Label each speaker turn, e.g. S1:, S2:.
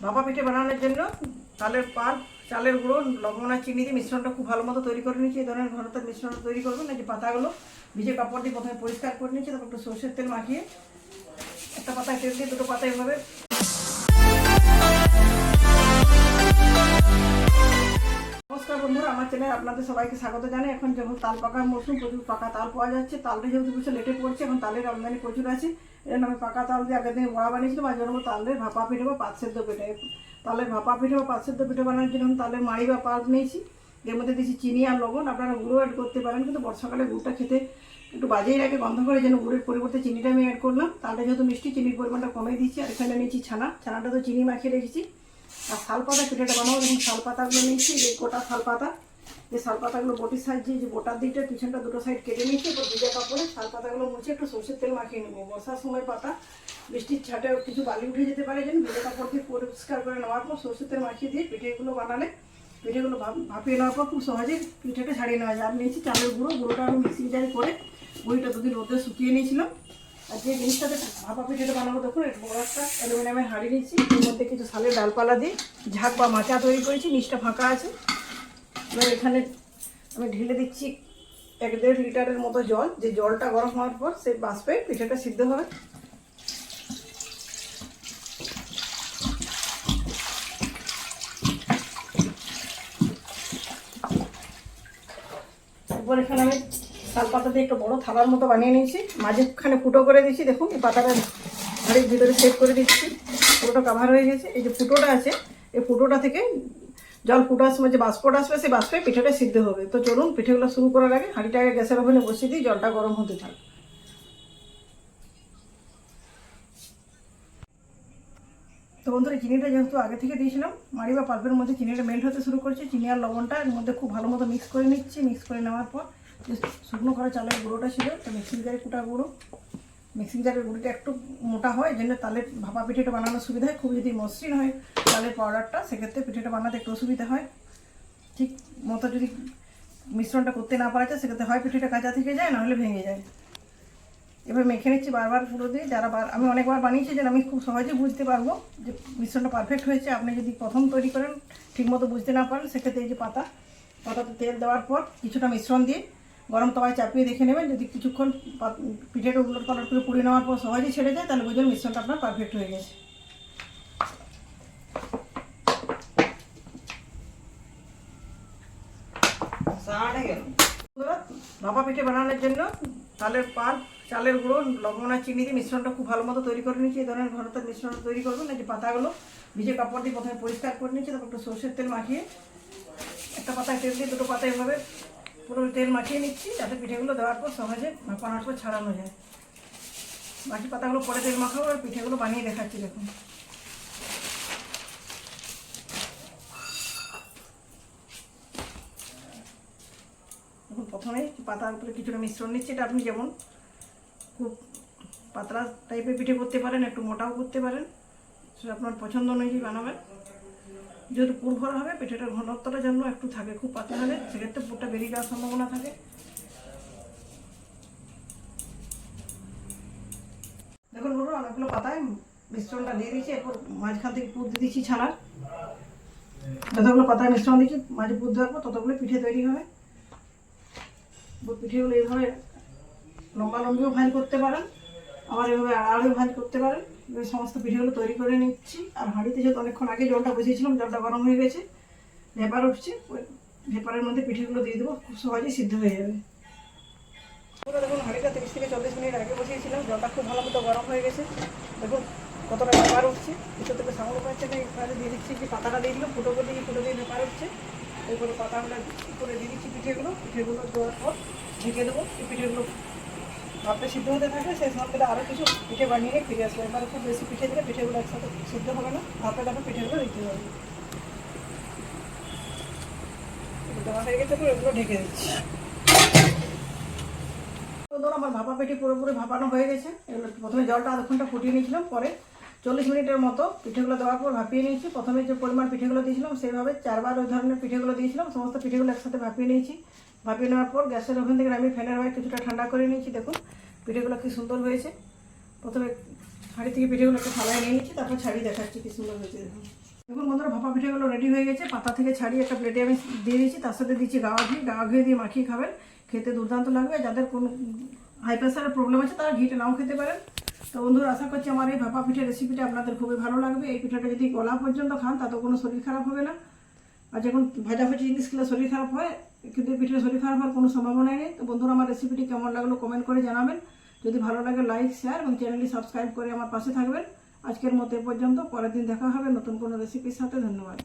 S1: ভাপা পিঠে বানানোর জন্য তালের পাল্প, চালের গুঁড়ো, লবণ আর চিনি দিয়ে মিশ্রণটা খুব ভালো মতো তৈরি করে নিয়েছি। এই ধরনের ঘনত্বের মিশ্রণটা তৈরি করবেন। এই যে পাতাগুলো ভিজে কাপড় দিয়ে প্রথমে পরিষ্কার করে নিয়েছি, তারপর একটু সরষের তেল মাখিয়ে একটা পাতায় তেল দিয়ে দুটো পাতায় এভাবে। নমস্কার বন্ধুরা, আমার চ্যানেলে আপনাদের সবাইকে স্বাগত জানাই। এখন যখন তাল পাকার মৌসুম, প্রচুর পাকা তাল পাওয়া যাচ্ছে। তালটা যেহেতু কিছু লেটে পড়ছে, এখন তালের আমদানি প্রচুর আছে। এর জন্য আমি পাকা তাল দিয়ে আগের দিন বড়া বানিয়েছিলাম। আজ জন্য তালের ভাপা পিঠে বা পাত সেদ্ধ পিঠে, তালের ভাপা পিঠে বা পাত সেদ্ধ পিঠে বানানোর জন্য তালের মাড়ি বা পাল্প নিয়েছি। এর মধ্যে দিয়েছি চিনি আর লবণ। আপনারা গুঁড়ো অ্যাড করতে পারেন, কিন্তু বর্ষাকালে গুড়টা খেতে একটু বাজেই লাগে, গন্ধ করে, যেন গুড়ের পরিবর্তে চিনিটা আমি অ্যাড করলাম। তালটা যেহেতু মিষ্টি, চিনির পরিমাণটা কমে দিচ্ছি। আর এখানে নিয়েছি ছানাটা তো চিনি মাখিয়ে রেখেছি। আর শাল পাতা পিঠেটা বানাবো, দেখুন শাল পাতাগুলো নিয়েছি, এই গোটা শাল পাতা। যে শাল পাতাগুলো বটির সাইজে, যে বোটার দিকটা পিছনটা দুটো সাইড কেটে নিয়েছি। এবার ভিজা কাপড়ে শাল পাতাগুলো মুছে একটু সরষের তেল মাখিয়ে নেবো। বর্ষার সময় পাতা বৃষ্টির ছাটে কিছু বালি উঠে যেতে পারে, যেন ভিজা কাপড় দিয়ে পরিষ্কার করে নেওয়ার পর সরষের তেল মাখিয়ে দিয়ে পিঠেগুলো বানালে পিঠেগুলো ভাপিয়ে নেওয়ার পর খুব সহজে পিঠেটা ছাড়িয়ে নেওয়া যায়। আর নিয়েছি চালের গুঁড়োটা আমি মিক্সিং জারে করে গুঁড়িটা দুদিন রোদে শুকিয়ে নিয়েছিলাম। আর যে জিনিসটাতে ভাপা পিঠেটা বানাবো, দেখুন একটু বড় একটা অ্যালুমিনিয়ামের হাঁড়ি নিয়েছি। এর মধ্যে কিছু শালের ডালপালা দিয়ে ঝাঁক বা মাচা তৈরি করেছি। নিচটা ফাঁকা আছে। এবার এখানে আমি ঢেলে দিচ্ছি 1-1.5 লিটারের মতো জল। যে জলটা গরম হওয়ার পর সেই বাষ্পে পিঠেটা সিদ্ধ হবে। এরপর এখানে আমি শাল পাতা দিয়ে একটা বড় থালার মতো বানিয়ে নিয়েছি। মাঝখানে ফুটো করে দিচ্ছি। দেখুন এই পাতাটা হাঁড়ির ভিতরে সেট করে দিচ্ছি। পুরোটা কাভার হয়ে গেছে। এই যে ফুটোটা আছে, এই ফুটোটা থেকে জল ফুটার সময় যে বাষ্পটা আসবে, সেই বাষ্পে পিঠেটা সিদ্ধ হবে। তো চলুন পিঠেগুলো শুরু করার আগে হাঁড়িটাকে গ্যাসের ওভেনে বসিয়ে দিই, জলটা গরম হতে থাকবে। তো বন্ধুরা, চিনিটা যেহেতু আগে থেকে দিয়েছিলাম, মাড়ি বা পাল্পের মধ্যে চিনিটা মেল্ট হতে শুরু করছে। চিনি আর লবণটা এর মধ্যে খুব ভালো মতো মিক্স করে নিচ্ছি। মিক্স করে নেওয়ার পর যে শুকনো করা চালের গুঁড়োটা ছিল, তো মিক্সিং জারে কুটা গুঁড়ো। মিক্সিং জারের গুঁড়োটা একটু মোটা হয়, যেন তালের ভাপা পিঠেটা বানানোর সুবিধা হয়। খুব যদি মসৃণ হয় তালের পাউডারটা, সেক্ষেত্রে পিঠেটা বানাতে একটু অসুবিধা হয়। ঠিক মতো যদি মিশ্রণটা করতে না পারা যায়, সেক্ষেত্রে হয় পিঠেটা কাঁচা থেকে যায়, নাহলে ভেঙে যায়। এবার মেখে নিচ্ছি বারবার পুরো দিয়ে। আমি অনেকবার বানিয়েছি, যেন আমি খুব সহজে বুঝতে পারবো যে মিশ্রণটা পারফেক্ট হয়েছে। আপনি যদি প্রথম তৈরি করেন, ঠিকমতো বুঝতে না পারেন, সেক্ষেত্রে এই যে পাতাতে তেল দেওয়ার পর কিছুটা মিশ্রণ দিয়ে গরম তাওয়ায় চাপিয়ে দেখে নেবেন। যদি কিছুক্ষণ পিঠেটা উলট পালট করে পুড়ে নেওয়ার পর সহজেই ছেড়ে যায়, তাহলে বুঝবেন মিশ্রণটা আপনার পারফেক্ট হয়ে গেছে। ভাপা পিঠে বানানোর জন্য তালের পাল্প, চালের গুঁড়ো, লবণ আর চিনি দিয়ে মিশ্রণটা খুব ভালো মতো তৈরি করে নিয়েছি। এই ধরনের ঘনত্বের মিশ্রণটা তৈরি করবেন। এই যে পাতাগুলো ভিজে কাপড় দিয়ে প্রথমে পরিষ্কার করে নিয়েছি, তারপর একটু সরষের তেল মাখিয়ে একটা পাতায় তেল দিয়ে দুটো পাতায় এভাবে পুরো তেল মাখিয়ে নিচ্ছি, যাতে পিঠেগুলো দেওয়ার পর সহজে ভাপানোর পর ছাড়ানো যায়। বাকি পাতাগুলো পরে তেল মাখাবো আর পিঠেগুলো বানিয়ে দেখাচ্ছি। দেখুন প্রথমে পাতার উপরে কিছুটা মিশ্রণ নিচ্ছি। এটা আপনি যেমন খুব পাতলা টাইপের পিঠে করতে পারেন, একটু মোটাও করতে পারেন, সেটা আপনার পছন্দ অনুযায়ী বানাবেন। যেহেতু পুর ভরা হবে, পিঠেটার ঘনত্বটা যেন একটু থাকে। খুব পাতলা হলে সেক্ষেত্রে পুরটা বেরিয়ে যাওয়ার সম্ভাবনা থাকে। দেখুন বলুন, অনেকগুলো পাতায় মিশ্রণটা দিয়ে দিয়েছি। এরপর মাঝখান থেকে পুর দিয়ে দিচ্ছি ছানার। যতগুলো পাতায় মিশ্রণ দিচ্ছি, মাঝে পুর দেওয়ার পর ততগুলো পিঠে তৈরি হবে। পিঠেগুলো এইভাবে লম্বা লম্বিও ভাঁজ করতে পারেন, আবার এভাবে আড়াআড়িও ভাঁজ করতে পারেন। সমস্ত পিঠেগুলো তৈরি করে নিচ্ছি। আর হাঁড়িতে যেহেতু অনেকক্ষণ আগে জলটা বসিয়েছিলাম, জলটা গরম হয়ে গেছে, ভেপার উঠছে। ওই ভেপারের মধ্যে পিঠেগুলো দিয়ে দেবো, খুব সহজেই সিদ্ধ হয়ে যাবে। দেখুন হাঁড়িটা 30 থেকে 40 মিনিট আগে বসিয়েছিলাম, জলটা খুব ভালো মতো গরম হয়ে গেছে। দেখুন কতটা ভেপার উঠছে, ভিতর থেকে সাউন্ড পাচ্ছে না। এখানে দিয়ে দিচ্ছি যে পাতাটা দিয়ে দিলাম, ফুটো দিয়ে ভেপার উঠছে। এরপরে পাতাগুলো করে দিয়ে দিচ্ছি পিঠেগুলো দেওয়ার পর ঢেকে দেবো। এই পিঠেগুলো ভাপটা সিদ্ধ হতে থাকে, সেই সময় আরও কিছু পিঠে বানিয়ে ফিরে আসবো। এবারে খুব বেশি পিঠে দিলে পিঠেগুলো একসাথে সিদ্ধ হবে না, ভাপে পিঠেগুলো দিতে হবে। দেওয়া হয়ে গেছে, এগুলো ঢেকে দিচ্ছি। ধরুন আমার ভাপা পিঠে পুরোপুরি ভাপানো হয়ে গেছে। এগুলো প্রথমে জলটা আধ ঘন্টা ফুটিয়ে নিয়েছিলাম, পরে 40 মিনিটের মতো পিঠেগুলো দেওয়ার পর ভাপিয়ে নিয়েছি। প্রথমে যে পরিমাণ পিঠেগুলো দিয়েছিলাম, সেইভাবে 4 বার ওই ধরনের পিঠেগুলো দিয়েছিলাম। সমস্ত পিঠেগুলো একসাথে ভাপিয়ে নিয়েছি। ভাপিয়ে নেওয়ার পর গ্যাসের ওভেন থেকে আমি ফ্যানের বাইরে কিছুটা ঠান্ডা করে নিয়েছি। দেখুন পিঠেগুলো কি সুন্দর হয়েছে। প্রথমে হাঁড়ি থেকে পিঠেগুলো একটু থালায় নিয়ে নিচ্ছি, তারপর ছাড়িয়ে দেখাচ্ছি কি সুন্দর হয়েছে। দেখুন দেখুন বন্ধুরা, ভাপা পিঠেগুলো রেডি হয়ে গেছে। পাতা থেকে ছাড়িয়ে একটা প্লেটে আমি দিয়ে দিয়েছি, তার সাথে দিচ্ছি গাওয়া ঘি দিয়ে মাখিয়ে খাবেন, খেতে দুর্দান্ত লাগবে। যাদের কোনো হাই প্রেশারের প্রবলেম আছে তারা ঘিটা নাও খেতে পারেন। তো বন্ধুরা, আশা করছি আমার এই ভাপা পিঠের রেসিপিটা আপনাদের খুবই ভালো লাগবে। এই পিঠাটা যদি গলা পর্যন্ত খান তাতেও কোনো শরীর খারাপ হবে না। আর যখন ভাজাভাজি জিনিস খেলে শরীর খারাপ হয়, কিন্তু এই পিঠের শরীর খারাপ হওয়ার কোনো সম্ভাবনাই নেই। তো বন্ধুরা, আমার রেসিপিটি কেমন লাগলো কমেন্ট করে জানাবেন। যদি ভালো লাগে লাইক, শেয়ার এবং চ্যানেলটি সাবস্ক্রাইব করে আমার পাশে থাকবেন। আজকের মতো এ পর্যন্ত। পরের দিন দেখা হবে নতুন কোনো রেসিপির সাথে। ধন্যবাদ।